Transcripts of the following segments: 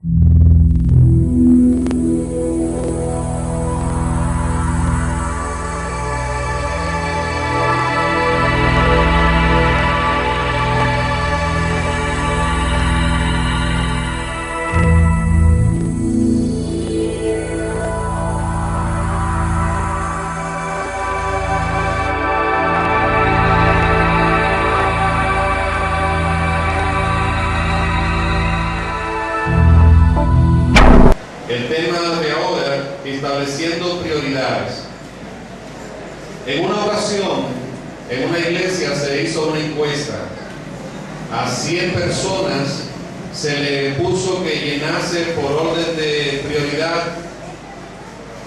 El tema de ahora, estableciendo prioridades. En una ocasión, en una iglesia se hizo una encuesta. A 100 personas se le puso que llenase por orden de prioridad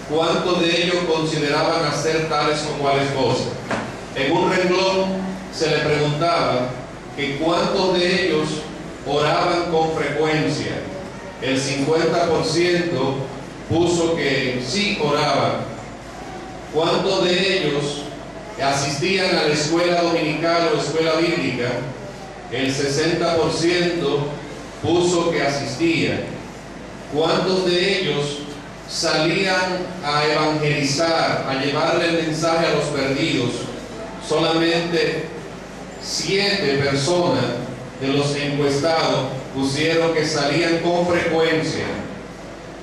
cuántos de ellos consideraban hacer tales o cuales cosas. En un renglón se le preguntaba que cuántos de ellos oraban con frecuencia. El 50% puso que sí oraban. ¿Cuántos de ellos asistían a la escuela dominical o escuela bíblica? El 60% puso que asistían. ¿Cuántos de ellos salían a evangelizar, a llevarle el mensaje a los perdidos? Solamente 7 personas de los encuestados pusieron que salían con frecuencia.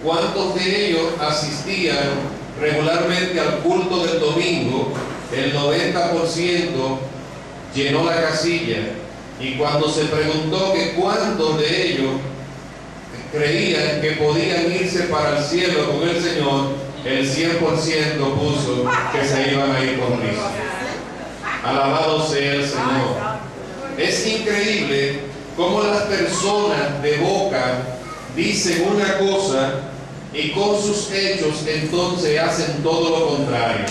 ¿Cuántos de ellos asistían regularmente al culto del domingo? El 90% llenó la casilla. Y cuando se preguntó que cuántos de ellos creían que podían irse para el cielo con el Señor, el 100% puso que se iban a ir con Cristo. Alabado sea el Señor. Es increíble cómo las personas de boca dicen una cosa y con sus hechos entonces hacen todo lo contrario.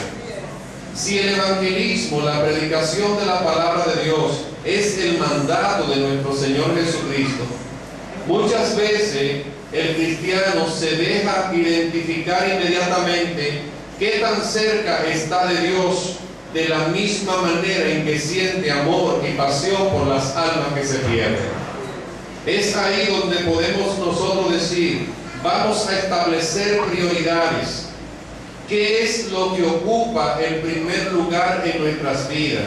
Si el evangelismo, la predicación de la palabra de Dios, es el mandato de nuestro Señor Jesucristo, muchas veces el cristiano se deja identificar inmediatamente qué tan cerca está de Dios, de la misma manera en que siente amor y pasión por las almas que se pierden. Es ahí donde podemos nosotros decir, vamos a establecer prioridades. ¿Qué es lo que ocupa el primer lugar en nuestras vidas?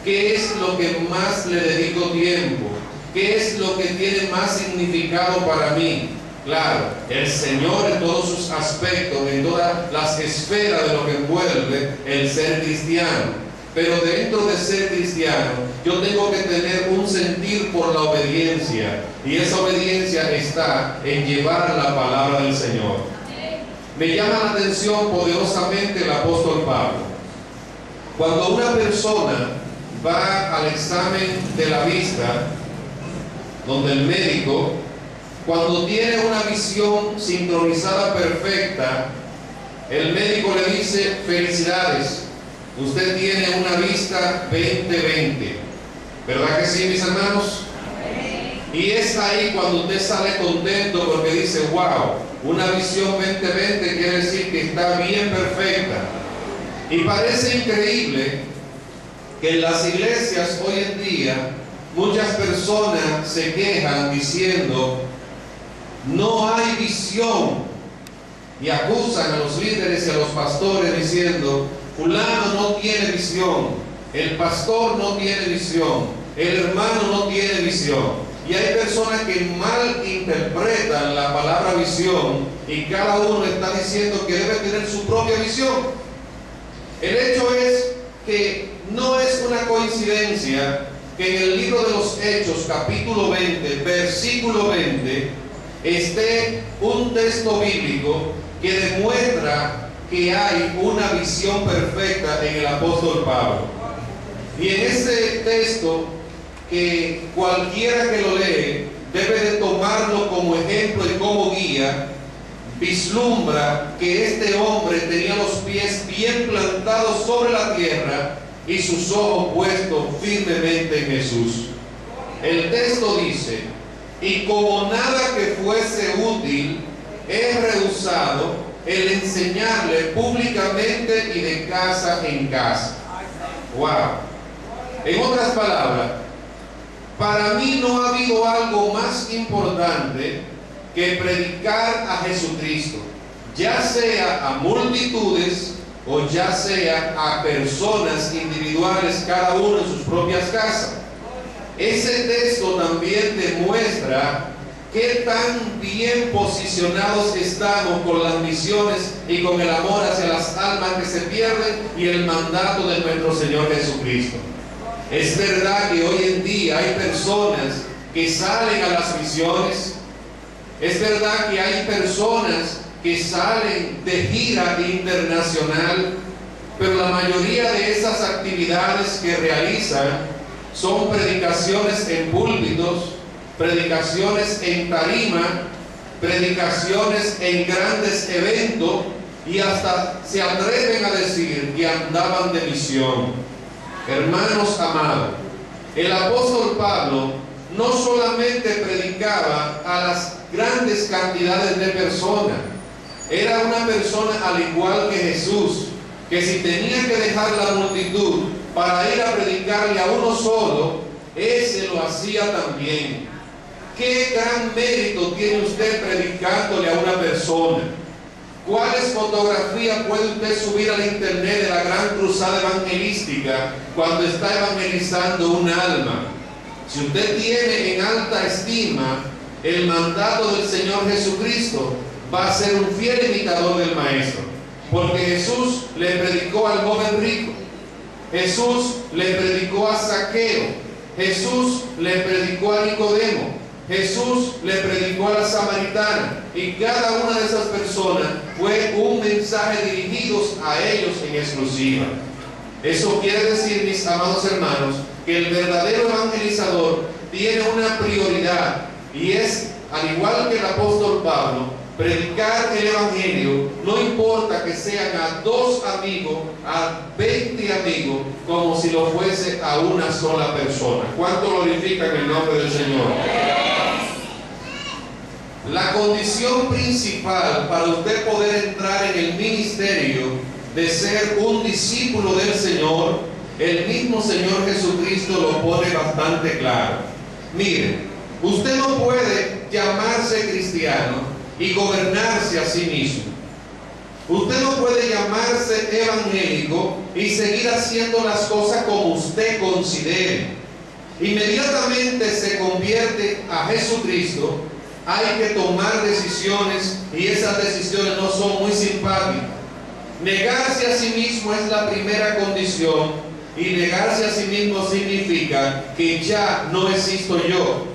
¿Qué es lo que más le dedico tiempo? ¿Qué es lo que tiene más significado para mí? Claro, el Señor en todos sus aspectos, en todas las esferas de lo que envuelve el ser cristiano. Pero dentro de ser cristiano, yo tengo que tener un sentir por la obediencia. Y esa obediencia está en llevar la palabra del Señor. Me llama la atención poderosamente el apóstol Pablo. Cuando una persona va al examen de la vista, donde el médico, cuando tiene una visión sincronizada perfecta, el médico le dice: felicidades, usted tiene una vista 20/20. ¿Verdad que sí, mis hermanos? Y es ahí cuando usted sale contento porque dice: wow, una visión 20/20 quiere decir que está bien perfecta. Y parece increíble que en las iglesias hoy en día muchas personas se quejan diciendo: no hay visión, y acusan a los líderes y a los pastores diciendo: fulano no tiene visión, el pastor no tiene visión, el hermano no tiene visión. Y hay personas que mal interpretan la palabra visión y cada uno está diciendo que debe tener su propia visión. El hecho es que no es una coincidencia que en el libro de los Hechos, capítulo 20, versículo 20, esté un texto bíblico que demuestra que hay una visión perfecta en el apóstol Pablo. Y en ese texto, que cualquiera que lo lee debe de tomarlo como ejemplo y como guía, vislumbra que este hombre tenía los pies bien plantados sobre la tierra y sus ojos puestos firmemente en Jesús. El texto dice: y como nada que fuese útil, he rehusado el enseñarle públicamente y de casa en casa. Wow. En otras palabras, para mí no ha habido algo más importante que predicar a Jesucristo, ya sea a multitudes o ya sea a personas individuales, cada uno en sus propias casas. Ese texto también demuestra qué tan bien posicionados estamos con las misiones y con el amor hacia las almas que se pierden y el mandato de nuestro Señor Jesucristo. Es verdad que hoy en día hay personas que salen a las misiones, es verdad que hay personas que salen de gira internacional, pero la mayoría de esas actividades que realizan son predicaciones en púlpitos, predicaciones en tarima, predicaciones en grandes eventos, y hasta se atreven a decir que andaban de misión. Hermanos amados, el apóstol Pablo no solamente predicaba a las grandes cantidades de personas, era una persona al igual que Jesús, que si tenía que dejar la multitud para ir a predicarle a uno solo, ese lo hacía también. ¿Qué gran mérito tiene usted predicándole a una persona? ¿Cuáles fotografías puede usted subir al internet de la gran cruzada evangelística cuando está evangelizando un alma? Si usted tiene en alta estima el mandato del Señor Jesucristo, va a ser un fiel imitador del Maestro, porque Jesús le predicó al joven rico, Jesús le predicó a Zaqueo, Jesús le predicó a Nicodemo, Jesús le predicó a la samaritana, y cada una de esas personas fue un mensaje dirigidos a ellos en exclusiva. Eso quiere decir, mis amados hermanos, que el verdadero evangelizador tiene una prioridad, y es, al igual que el apóstol Pablo, predicar el evangelio, no importa que sean a 2 amigos, a 20 amigos, como si lo fuese a una sola persona. ¿Cuánto glorifican el nombre del Señor? La condición principal para usted poder entrar en el ministerio de ser un discípulo del Señor, el mismo Señor Jesucristo lo pone bastante claro. Mire, usted no puede llamarse cristiano y gobernarse a sí mismo. Usted no puede llamarse evangélico y seguir haciendo las cosas como usted considere. Inmediatamente se convierte a Jesucristo, hay que tomar decisiones, y esas decisiones no son muy simpáticas. Negarse a sí mismo es la primera condición, y negarse a sí mismo significa que ya no existo yo,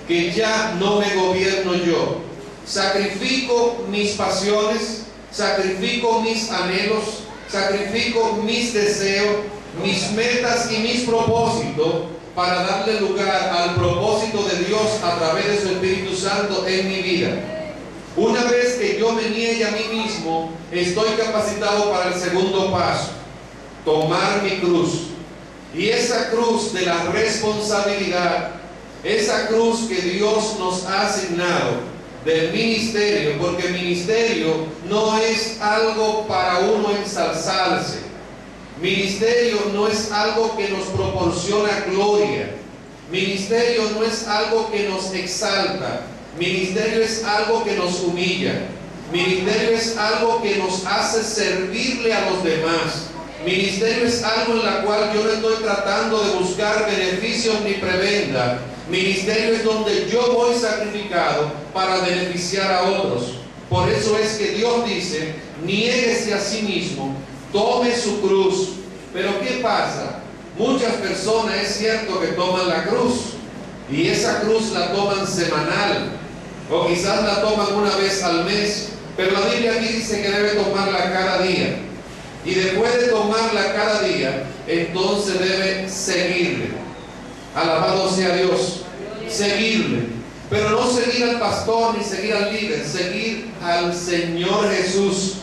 que ya no me gobierno yo. Sacrifico mis pasiones, sacrifico mis anhelos, sacrifico mis deseos, mis metas y mis propósitos para darle lugar al propósito de Dios a través de su Espíritu Santo en mi vida. Una vez que yo me niegue a mí mismo, estoy capacitado para el segundo paso: tomar mi cruz. Y esa cruz de la responsabilidad, esa cruz que Dios nos ha asignado del ministerio, porque el ministerio no es algo para uno ensalzarse. Ministerio no es algo que nos proporciona gloria. Ministerio no es algo que nos exalta. Ministerio es algo que nos humilla. Ministerio es algo que nos hace servirle a los demás. Ministerio es algo en la cual yo no estoy tratando de buscar beneficios ni prebenda. Ministerio es donde yo voy sacrificado para beneficiar a otros. Por eso es que Dios dice: niéguese a sí mismo, tome su cruz. Pero ¿qué pasa? Muchas personas, es cierto que toman la cruz, y esa cruz la toman semanal, o quizás la toman una vez al mes, pero la Biblia aquí dice que debe tomarla cada día. Y después de tomarla cada día, entonces debe seguirle. Alabado sea Dios. Seguirle. Pero no seguir al pastor ni seguir al líder, seguir al Señor Jesús.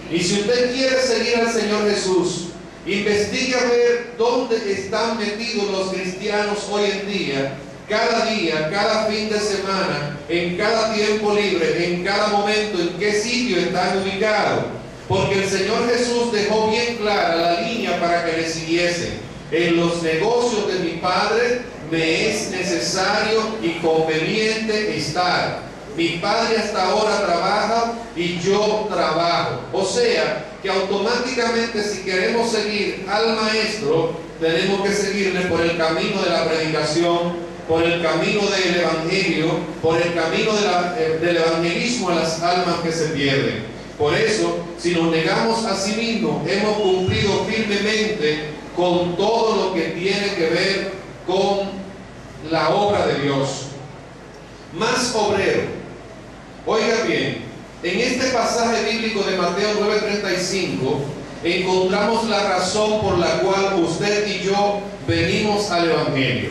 Y si usted quiere seguir al Señor Jesús, investigue a ver dónde están metidos los cristianos hoy en día, cada fin de semana, en cada tiempo libre, en cada momento, en qué sitio están ubicados. Porque el Señor Jesús dejó bien clara la línea para que le siguiesen. En los negocios de mi Padre me es necesario y conveniente estar. mi padre hasta ahora trabaja y yo trabajo. O sea, que automáticamente si queremos seguir al Maestro, tenemos que seguirle por el camino de la predicación, por el camino del Evangelio, por el camino del evangelismo a las almas que se pierden. Por eso, si nos negamos a sí mismos, hemos cumplido firmemente con todo lo que tiene que ver con la obra de Dios. Más obrero. Oiga bien, en este pasaje bíblico de Mateo 9:35 encontramos la razón por la cual usted y yo venimos al Evangelio.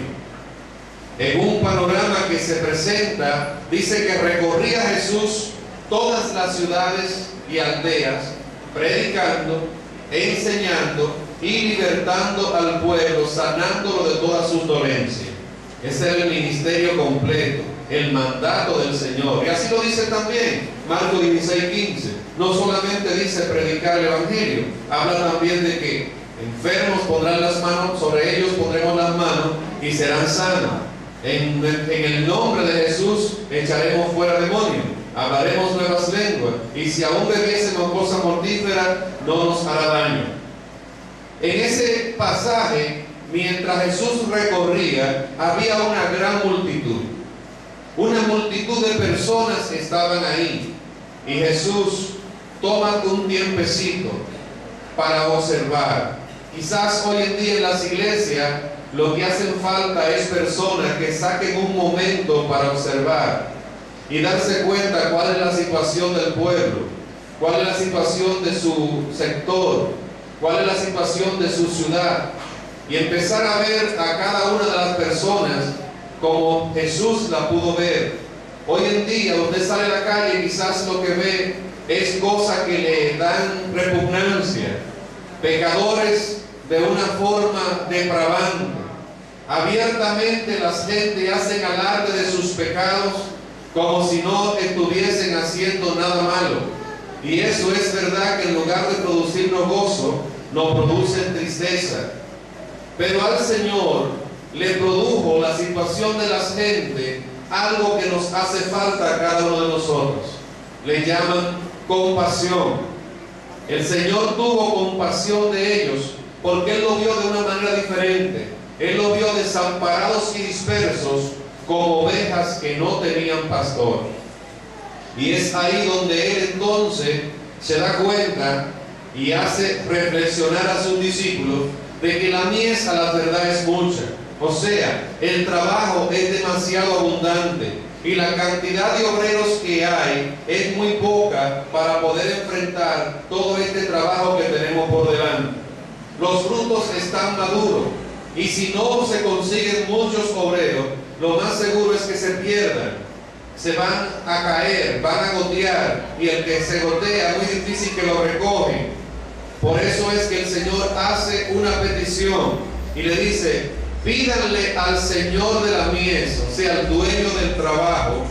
En un panorama que se presenta, dice que recorría Jesús todas las ciudades y aldeas, predicando, enseñando y libertando al pueblo, sanándolo de todas sus dolencias. Ese era el ministerio completo, el mandato del Señor. Y así lo dice también Marcos 16:15. No solamente dice predicar el Evangelio, habla también de que enfermos pondrán las manos, sobre ellos pondremos las manos y serán sanos. En el nombre de Jesús echaremos fuera demonios, hablaremos nuevas lenguas, y si aún bebiésemos cosa mortífera, no nos hará daño. En ese pasaje, mientras Jesús recorría, había una gran multitud. Una multitud de personas estaban ahí. Y Jesús toma un tiempecito para observar. Quizás hoy en día en las iglesias lo que hacen falta es personas que saquen un momento para observar y darse cuenta cuál es la situación del pueblo, cuál es la situación de su sector, cuál es la situación de su ciudad, y empezar a ver a cada una de las personas como Jesús la pudo ver. Hoy en día usted sale a la calle y quizás lo que ve es cosas que le dan repugnancia, pecadores de una forma depravante. Abiertamente la gente hacen alarde de sus pecados como si no estuviesen haciendo nada malo. Y eso es verdad, que en lugar de producirnos gozo, nos producen tristeza. Pero al Señor le produjo la situación de la gente algo que nos hace falta a cada uno de nosotros. Le llaman compasión. El Señor tuvo compasión de ellos porque Él lo vio de una manera diferente. Él lo vio desamparados y dispersos como ovejas que no tenían pastor. Y es ahí donde Él entonces se da cuenta y hace reflexionar a sus discípulos de que la mies a la verdad es mucha. O sea, el trabajo es demasiado abundante y la cantidad de obreros que hay es muy poca para poder enfrentar todo este trabajo que tenemos por delante. Los frutos están maduros y si no se consiguen muchos obreros, lo más seguro es que se pierdan, se van a caer, van a gotear, y el que se gotea es muy difícil que lo recoge. Por eso es que el Señor hace una petición y le dice: pídanle al Señor de la mies, o sea, al dueño del trabajo,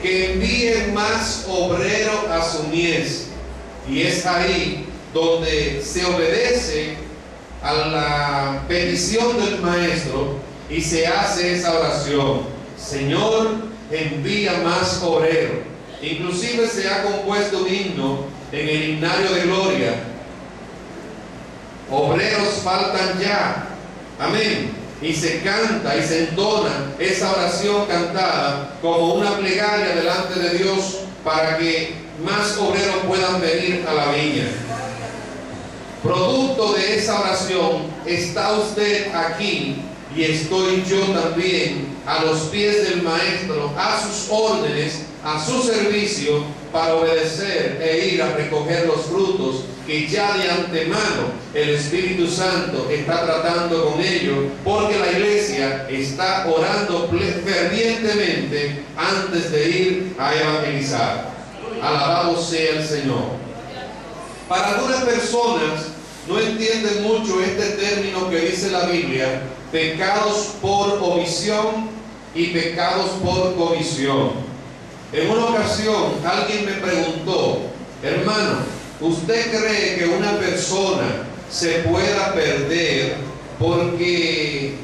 que envíe más obreros a su mies. Y es ahí donde se obedece a la petición del Maestro y se hace esa oración: Señor, envía más obreros. Inclusive se ha compuesto un himno en el himnario de gloria: obreros faltan ya. Amén. Y se canta y se entona esa oración cantada como una plegaria delante de Dios para que más obreros puedan venir a la viña. Producto de esa oración está usted aquí y estoy yo también a los pies del Maestro, a sus órdenes, a su servicio, para obedecer e ir a recoger los frutos que ya de antemano el Espíritu Santo está tratando con ellos, porque la iglesia está orando fervientemente antes de ir a evangelizar. Alabado sea el Señor. Para algunas personas no entienden mucho este término que dice la Biblia: pecados por omisión y pecados por comisión. En una ocasión alguien me preguntó: hermano, ¿usted cree que una persona se pueda perder porque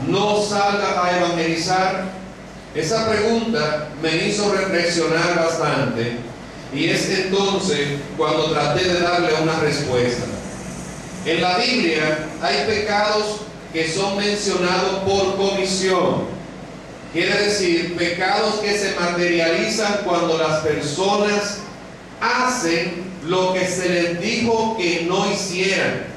no salga a evangelizar? Esa pregunta me hizo reflexionar bastante y es entonces cuando traté de darle una respuesta. En la Biblia hay pecados que son mencionados por comisión. Quiere decir, pecados que se materializan cuando las personas hacen lo que se les dijo que no hicieran.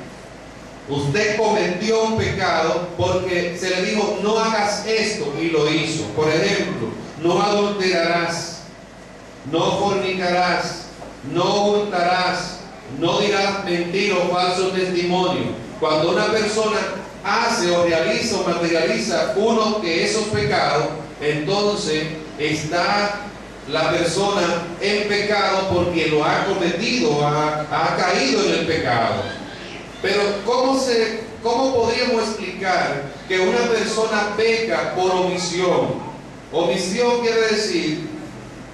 Usted cometió un pecado porque se le dijo no hagas esto y lo hizo. Por ejemplo, no adulterarás, no fornicarás, no hurtarás, no dirás mentira o falso testimonio. Cuando una persona hace o realiza o materializa uno de esos pecados, entonces está la persona en pecado porque lo ha cometido, ha caído en el pecado. Pero ¿cómo podríamos explicar que una persona peca por omisión? Omisión quiere decir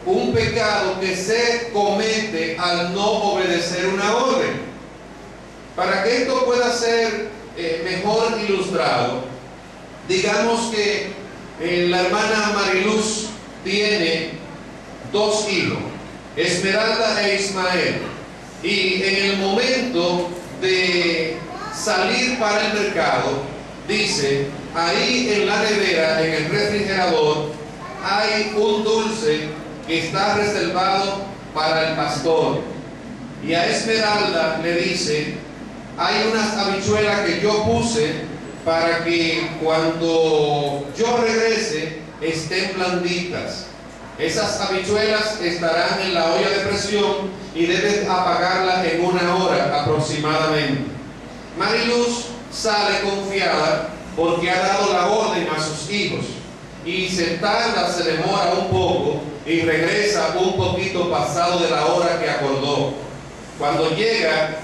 un pecado que se comete al no obedecer una orden. Para que esto pueda ser mejor ilustrado, digamos que la hermana Mariluz tiene 2 hijos, Esmeralda e Ismael, y en el momento de salir para el mercado, dice, ahí en la nevera, en el refrigerador, hay un dulce que está reservado para el pastor. Y a Esmeralda le dice, hay unas habichuelas que yo puse para que cuando yo regrese estén blanditas. Esas habichuelas estarán en la olla de presión y debes apagarlas en 1 hora aproximadamente. Mariluz sale confiada porque ha dado la orden a sus hijos y se tarda, se demora un poco y regresa un poquito pasado de la hora que acordó. Cuando llega,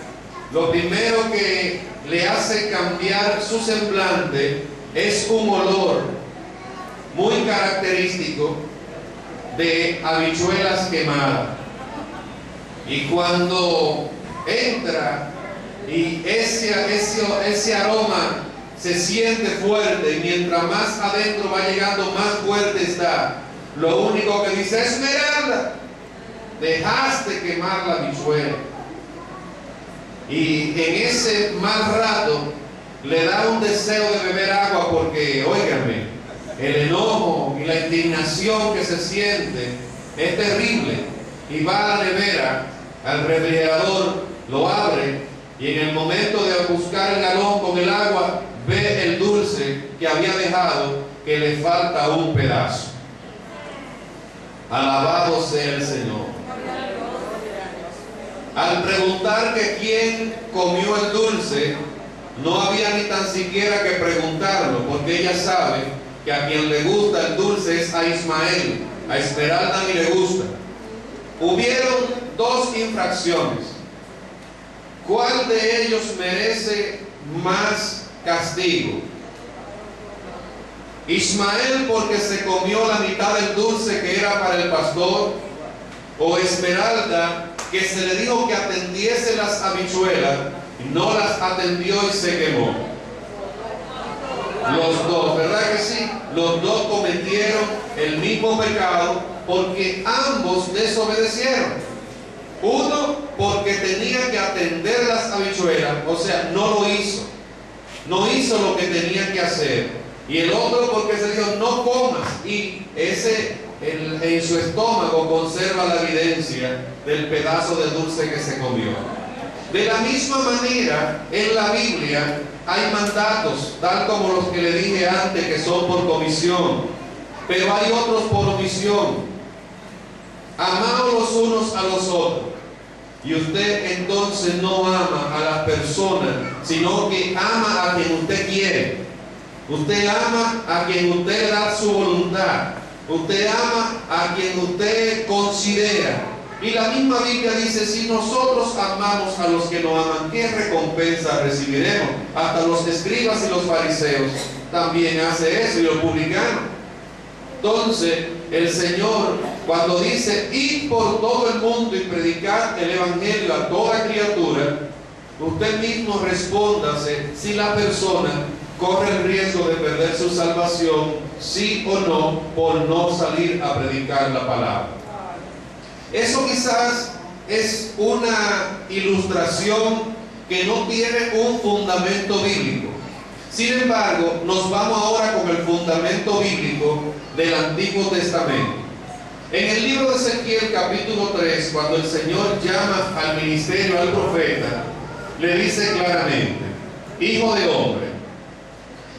lo primero que le hace cambiar su semblante es un olor muy característico de habichuelas quemadas. Y cuando entra y ese aroma se siente fuerte, y mientras más adentro va llegando, más fuerte está, lo único que dice: Esmeralda, dejaste quemar la habichuela. Y en ese mal rato le da un deseo de beber agua, porque, óigame, el enojo y la indignación que se siente es terrible. Y va a la nevera, al refrigerador, lo abre, y en el momento de buscar el galón con el agua, ve el dulce que había dejado, que le falta un pedazo. Alabado sea el Señor. Al preguntar que quién comió el dulce, no había ni tan siquiera que preguntarlo, porque ella sabe que a quien le gusta el dulce es a Ismael. A Esmeralda ni le gusta. Hubieron 2 infracciones. ¿Cuál de ellos merece más castigo? ¿Ismael porque se comió la mitad del dulce que era para el pastor? ¿O Esmeralda, que se le dijo que atendiese las habichuelas, no las atendió y se quemó? Los dos, ¿verdad que sí? Los dos cometieron el mismo pecado porque ambos desobedecieron. Uno porque tenía que atender las habichuelas, o sea, no lo hizo. No hizo lo que tenía que hacer. Y el otro porque se dijo: no comas. Y en su estómago conserva la evidencia del pedazo de dulce que se comió. De la misma manera, en la Biblia hay mandatos, tal como los que le dije antes, que son por comisión, pero hay otros por omisión. Amaos los unos a los otros. Y usted entonces no ama a las personas, sino que ama a quien usted quiere. Usted ama a quien usted le da su voluntad. Usted ama a quien usted considera. Y la misma Biblia dice: si nosotros amamos a los que nos aman, ¿qué recompensa recibiremos? Hasta los escribas y los fariseos también hace eso, y los publicanos. Entonces, el Señor, cuando dice: id por todo el mundo y predicad el evangelio a toda criatura, usted mismo respóndase si la persona corre el riesgo de perder su salvación, sí o no, por no salir a predicar la palabra. Eso quizás es una ilustración que no tiene un fundamento bíblico. Sin embargo, nos vamos ahora con el fundamento bíblico del Antiguo Testamento. En el libro de Ezequiel, capítulo 3, cuando el Señor llama al ministerio al profeta, le dice claramente: Hijo de hombre,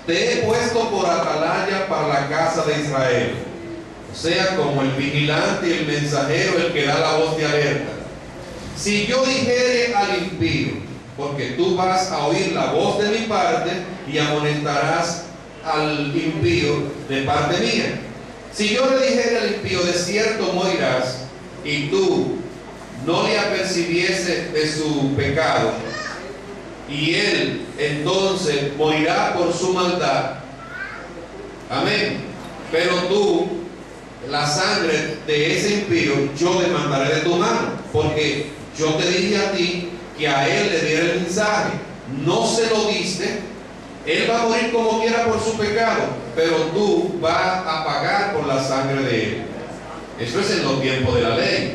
te he puesto por atalaya para la casa de Israel, o sea, como el vigilante y el mensajero, el que da la voz de alerta. Si yo dijere al impío, porque tú vas a oír la voz de mi parte y amonestarás al impío de parte mía. Si yo le dijere al impío, de cierto morirás, y tú no le apercibiese de su pecado, y él entonces morirá por su maldad, amén, pero tú, la sangre de ese impío, yo demandaré de tu mano, porque yo te dije a ti que a él le diera el mensaje, no se lo diste. Él va a morir como quiera por su pecado, pero tú vas a pagar por la sangre de él. Eso es en los tiempos de la ley.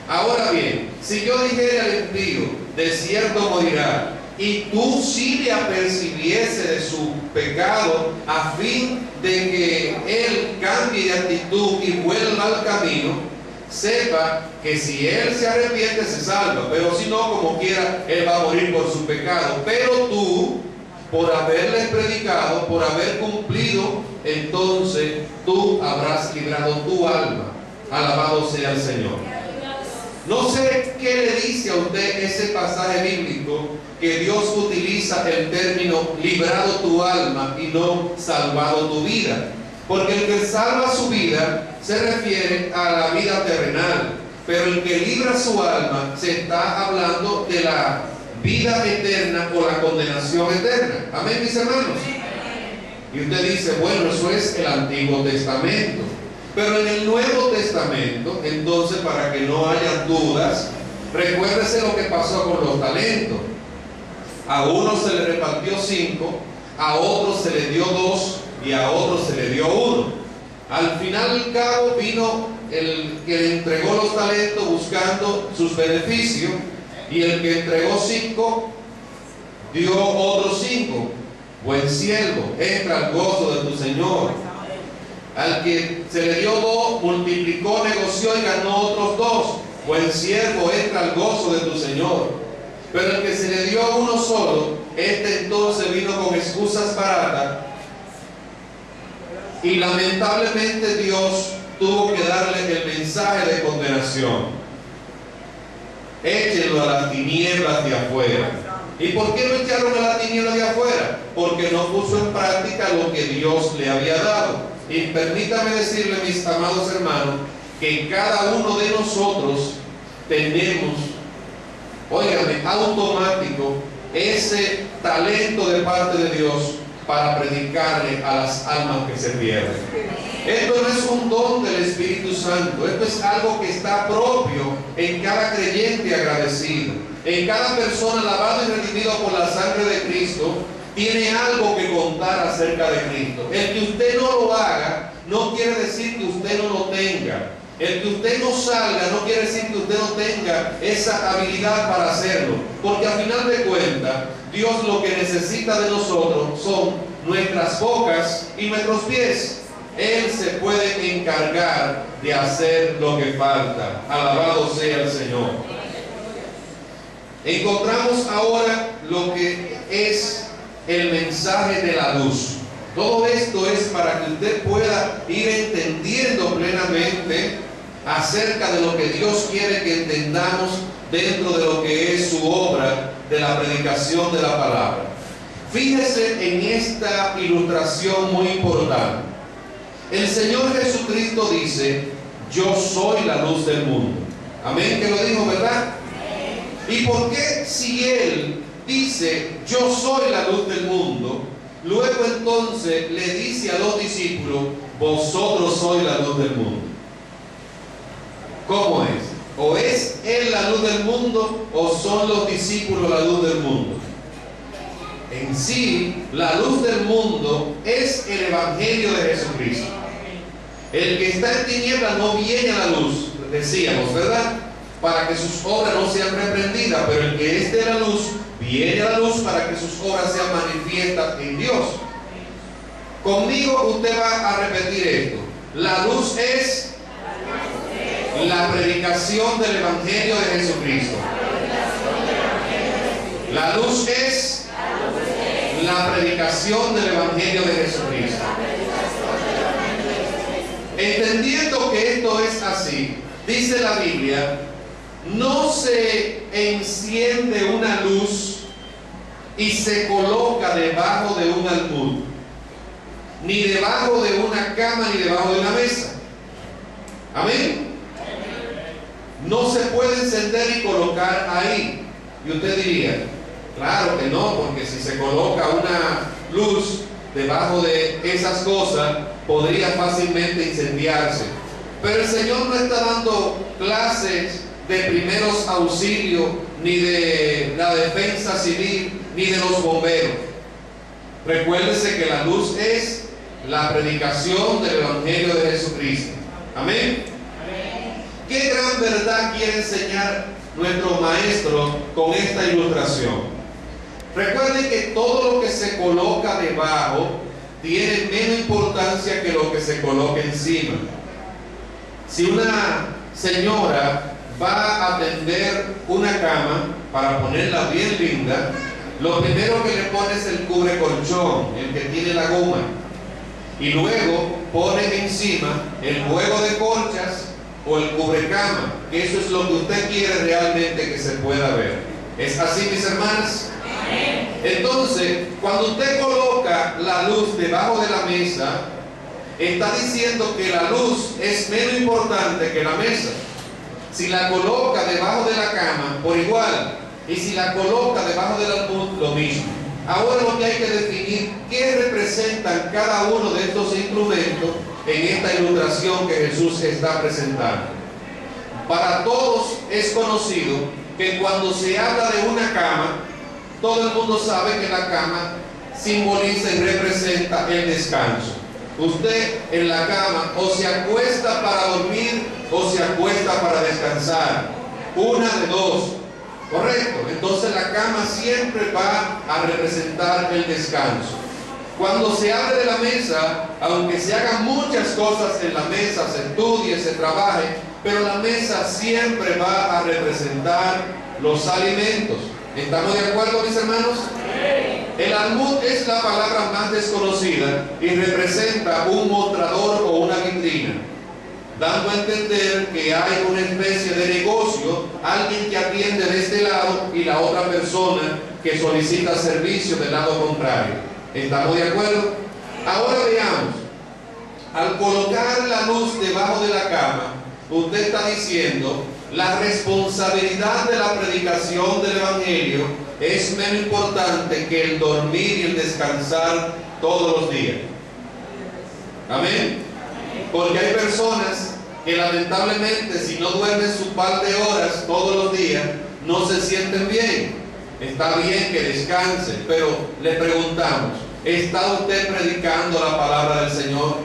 Ahora bien, si yo dijera al impío, de cierto morirá, y tú sí le apercibiese de su pecado, a fin de que él cambie de actitud y vuelva al camino, sepa que si él se arrepiente se salva, pero si no, como quiera, él va a morir por su pecado. Pero tú, por haberle predicado, por haber cumplido, entonces tú habrás librado tu alma. Alabado sea el Señor. No sé qué le dice a usted ese pasaje bíblico que Dios utiliza el término librado tu alma y no salvado tu vida. Porque el que salva su vida se refiere a la vida terrenal, pero el que libra su alma se está hablando de la vida eterna o la condenación eterna. Amén, mis hermanos. Y usted dice, bueno, eso es el Antiguo Testamento. Pero en el Nuevo Testamento, entonces, para que no haya dudas, recuérdese lo que pasó con los talentos. A uno se le repartió 5, a otro se le dio 2 y a otro se le dio 1. Al final del cabo vino el que le entregó los talentos buscando sus beneficios, y el que entregó 5 dio otros 5. Buen siervo, entra al gozo de tu Señor. Al que se le dio 2, multiplicó, negoció y ganó otros 2. Buen siervo, entra al gozo de tu Señor. Pero el que se le dio a uno solo, este entonces vino con excusas baratas, y lamentablemente Dios tuvo que darle el mensaje de condenación. Échenlo a las tinieblas de afuera. ¿Y por qué lo echaron a las tinieblas de afuera? Porque no puso en práctica lo que Dios le había dado. Y permítame decirle, mis amados hermanos, que cada uno de nosotros tenemos, óigame, automático ese talento de parte de Dios para predicarle a las almas que se pierden. Esto no es un don del Espíritu Santo, esto es algo que está propio en cada creyente agradecido. En cada persona lavado y redimido por la sangre de Cristo, tiene algo que contar acerca de Cristo. El que usted no lo haga no quiere decir que usted no lo tenga. El que usted no salga no quiere decir que usted no tenga esa habilidad para hacerlo. Porque al final de cuentas, Dios lo que necesita de nosotros son nuestras bocas y nuestros pies. Él se puede encargar de hacer lo que falta. Alabado sea el Señor. Encontramos ahora lo que es el mensaje de la luz. Todo esto es para que usted pueda ir entendiendo plenamente acerca de lo que Dios quiere que entendamos dentro de lo que es su obra de la predicación de la palabra. Fíjese en esta ilustración muy importante. El Señor Jesucristo dice: yo soy la luz del mundo. Amén, que lo dijo, ¿verdad? ¿Y por qué si Él dice yo soy la luz del mundo, luego entonces le dice a los discípulos vosotros sois la luz del mundo? ¿Cómo es? ¿O es Él la luz del mundo o son los discípulos la luz del mundo? en sí, la luz del mundo es el Evangelio de Jesucristo. El que está en tinieblas no viene a la luz, decíamos, ¿verdad? Para que sus obras no sean reprendidas, pero el que es de la luz viene a la luz para que sus obras sean manifiestas en Dios. Conmigo usted va a repetir esto. La luz es la predicación del Evangelio de Jesucristo. La luz es la predicación del Evangelio de Jesucristo. Entendiendo que esto es así, dice la Biblia, no se enciende una luz y se coloca debajo de un almud, ni debajo de una cama, ni debajo de una mesa. Amén. No se puede encender y colocar ahí. Y usted diría, claro que no, porque si se coloca una luz debajo de esas cosas, podría fácilmente incendiarse. Pero el Señor no está dando clases de primeros auxilios, ni de la defensa civil, ni de los bomberos. Recuérdese que la luz es la predicación del Evangelio de Jesucristo. Amén. ¿Qué gran verdad quiere enseñar nuestro maestro con esta ilustración? Recuerden que todo lo que se coloca debajo tiene menos importancia que lo que se coloca encima. Si una señora va a tender una cama para ponerla bien linda, lo primero que le pone es el cubre colchón, el que tiene la goma, y luego pone encima el juego de colchas o el cubrecama, que eso es lo que usted quiere realmente que se pueda ver. ¿Es así, mis hermanas? Entonces, cuando usted coloca la luz debajo de la mesa, está diciendo que la luz es menos importante que la mesa. Si la coloca debajo de la cama, por igual, y si la coloca debajo del almud, lo mismo. Ahora lo que hay que definir, ¿qué representan cada uno de estos instrumentos en esta ilustración que Jesús está presentando? Para todos es conocido que cuando se habla de una cama, todo el mundo sabe que la cama simboliza y representa el descanso. Usted en la cama o se acuesta para dormir o se acuesta para descansar. Una de dos. Correcto. Entonces la cama siempre va a representar el descanso. Cuando se habla de la mesa, aunque se hagan muchas cosas en la mesa, se estudie, se trabaje, pero la mesa siempre va a representar los alimentos. ¿Estamos de acuerdo, mis hermanos? El almud es la palabra más desconocida y representa un mostrador o una vitrina, dando a entender que hay una especie de negocio, alguien que atiende de este lado y la otra persona que solicita servicio del lado contrario. ¿Estamos de acuerdo? Ahora veamos, al colocar la luz debajo de la cama, usted está diciendo, la responsabilidad de la predicación del Evangelio es menos importante que el dormir y el descansar todos los días. Amén. Porque hay personas que lamentablemente si no duermen su par de horas todos los días, no se sienten bien. Está bien que descanse, pero le preguntamos, ¿está usted predicando la palabra del Señor?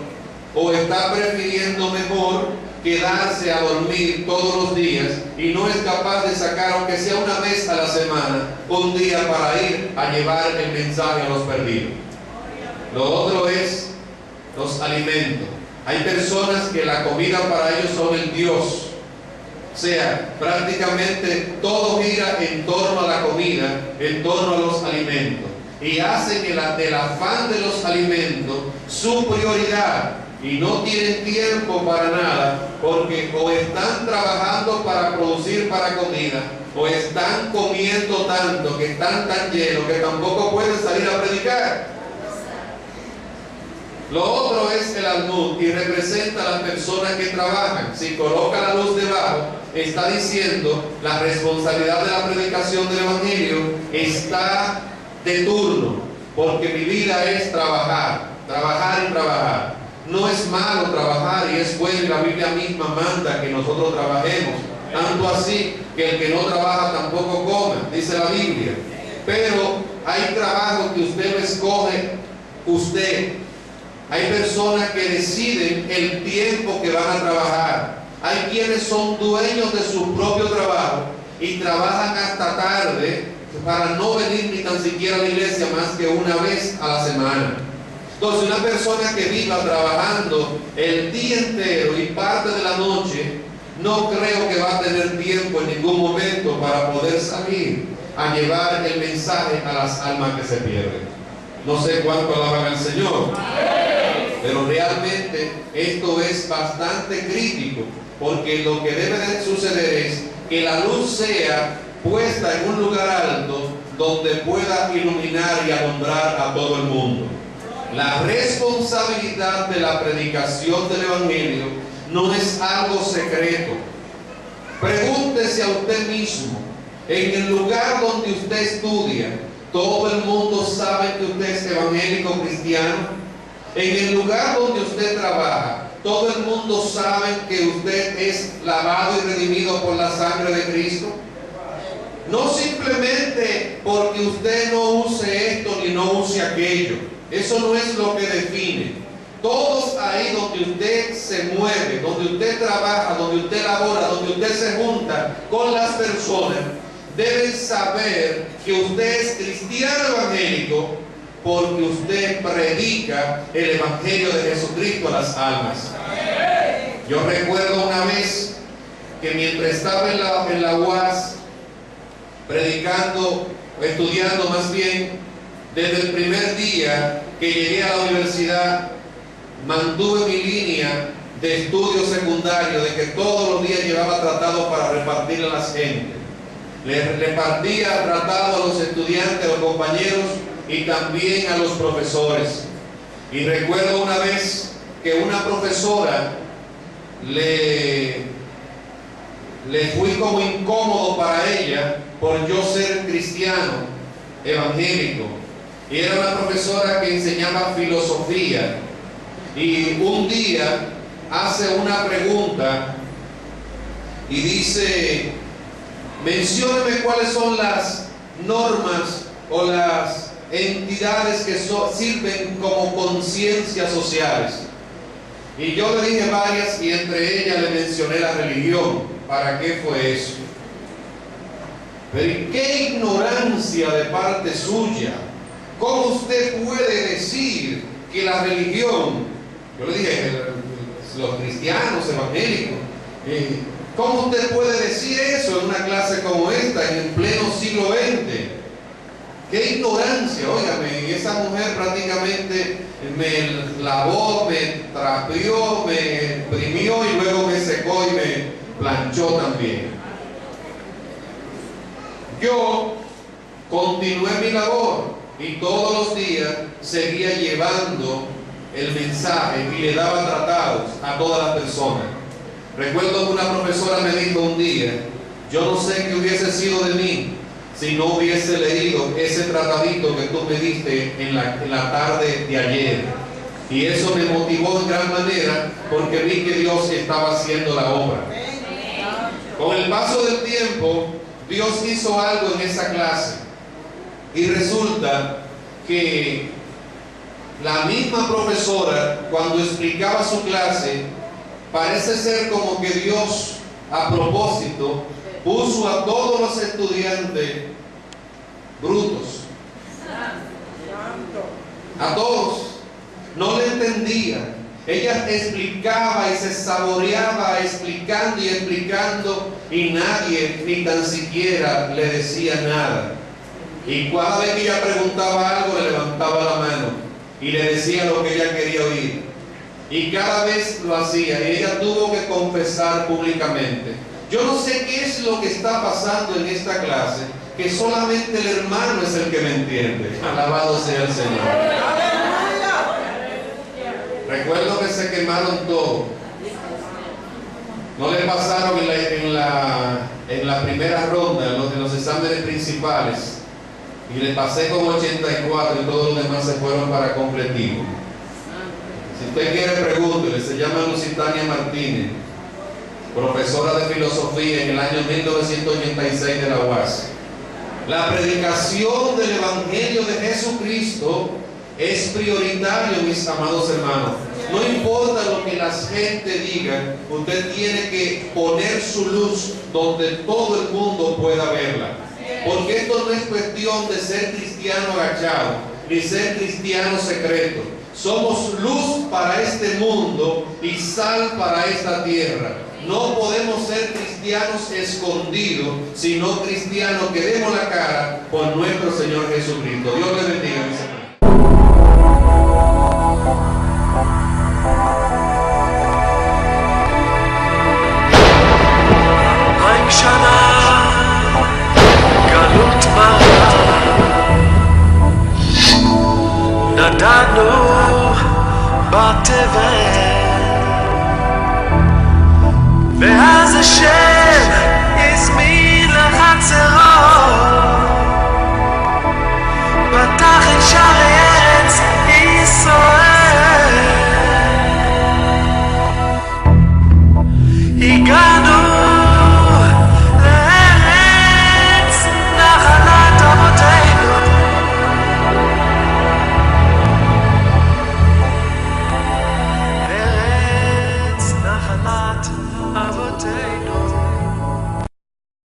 ¿O está prefiriendo mejor quedarse a dormir todos los días y no es capaz de sacar, aunque sea una vez a la semana, un día para ir a llevar el mensaje a los perdidos? Lo otro es los alimentos. Hay personas que la comida para ellos son el Dios. O sea, prácticamente todo gira en torno a la comida, en torno a los alimentos. Y hace que del afán de los alimentos su prioridad. Y no tienen tiempo para nada, porque o están trabajando para producir para comida, o están comiendo tanto, que están tan llenos, que tampoco pueden salir a predicar. Lo otro es el almud, y representa a las personas que trabajan. Si coloca la luz debajo, está diciendo, la responsabilidad de la predicación del Evangelio está de turno, porque mi vida es trabajar, trabajar y trabajar. No es malo trabajar y es bueno, y la Biblia misma manda que nosotros trabajemos. Tanto así que el que no trabaja tampoco come, dice la Biblia. Pero hay trabajo que usted lo escoge usted. Hay personas que deciden el tiempo que van a trabajar. Hay quienes son dueños de su propio trabajo y trabajan hasta tarde para no venir ni tan siquiera a la iglesia más que una vez a la semana. Entonces, una persona que viva trabajando el día entero y parte de la noche, no creo que va a tener tiempo en ningún momento para poder salir a llevar el mensaje a las almas que se pierden. No sé cuánto alaban al Señor, pero realmente esto es bastante crítico, porque lo que debe de suceder es que la luz sea puesta en un lugar alto donde pueda iluminar y alumbrar a todo el mundo. La responsabilidad de la predicación del Evangelio no es algo secreto. Pregúntese a usted mismo, en el lugar donde usted estudia, ¿todo el mundo sabe que usted es evangélico cristiano? En el lugar donde usted trabaja, ¿todo el mundo sabe que usted es lavado y redimido por la sangre de Cristo? No simplemente porque usted no use esto ni no use aquello. Eso no es lo que define. Todos ahí donde usted se mueve, donde usted trabaja, donde usted labora, donde usted se junta con las personas, deben saber que usted es cristiano evangélico porque usted predica el Evangelio de Jesucristo a las almas. Yo recuerdo una vez que mientras estaba en la UAS, predicando, estudiando más bien, desde el primer día que llegué a la universidad, mantuve mi línea de estudio secundario, de que todos los días llevaba tratados para repartirle a la gente. Le repartía tratados a los estudiantes, a los compañeros y también a los profesores. Y recuerdo una vez que una profesora le fui como incómodo para ella por yo ser cristiano evangélico. Y era una profesora que enseñaba filosofía. Y un día hace una pregunta y dice: mencióneme cuáles son las normas o las entidades que sirven como conciencias sociales. Y yo le dije varias y entre ellas le mencioné la religión. ¿Para qué fue eso? Pero qué ignorancia de parte suya. ¿Cómo usted puede decir que la religión, yo le dije, los cristianos evangélicos, ¿cómo usted puede decir eso en una clase como esta, en el pleno siglo XX? ¡Qué ignorancia! Óigame, y esa mujer prácticamente me lavó, me trapeó, me imprimió y luego me secó y me planchó también. Yo continué mi labor y todos los días seguía llevando el mensaje y le daba tratados a todas las personas. Recuerdo que una profesora me dijo un día: yo no sé qué hubiese sido de mí si no hubiese leído ese tratadito que tú me diste en la tarde de ayer. Y eso me motivó en gran manera porque vi que Dios estaba haciendo la obra. Con el paso del tiempo, Dios hizo algo en esa clase. Y resulta que la misma profesora, cuando explicaba su clase, parece ser como que Dios, a propósito, puso a todos los estudiantes brutos. A todos. No le entendían. Ella explicaba y se saboreaba explicando y explicando y nadie ni tan siquiera le decía nada. Y cada vez que ella preguntaba algo le levantaba la mano y le decía lo que ella quería oír. Y cada vez lo hacía y ella tuvo que confesar públicamente: yo no sé qué es lo que está pasando en esta clase, que solamente el hermano es el que me entiende. Alabado sea el Señor. Recuerdo que se quemaron todos. No le pasaron en la primera ronda, en los exámenes principales. Y le pasé con 84 y todos los demás se fueron para completivo. Si usted quiere, pregúntele. Se llama Lucitania Martínez, profesora de filosofía en el año 1986 de la UAS. La predicación del Evangelio de Jesucristo es prioritario, mis amados hermanos. No importa lo que la gente diga, usted tiene que poner su luz donde todo el mundo pueda verla. Porque esto no es cuestión de ser cristiano agachado, ni ser cristiano secreto. Somos luz para este mundo y sal para esta tierra. No podemos ser cristianos escondidos, sino cristianos que demos la cara por nuestro Señor Jesucristo. Dios le bendiga, mis hermanos.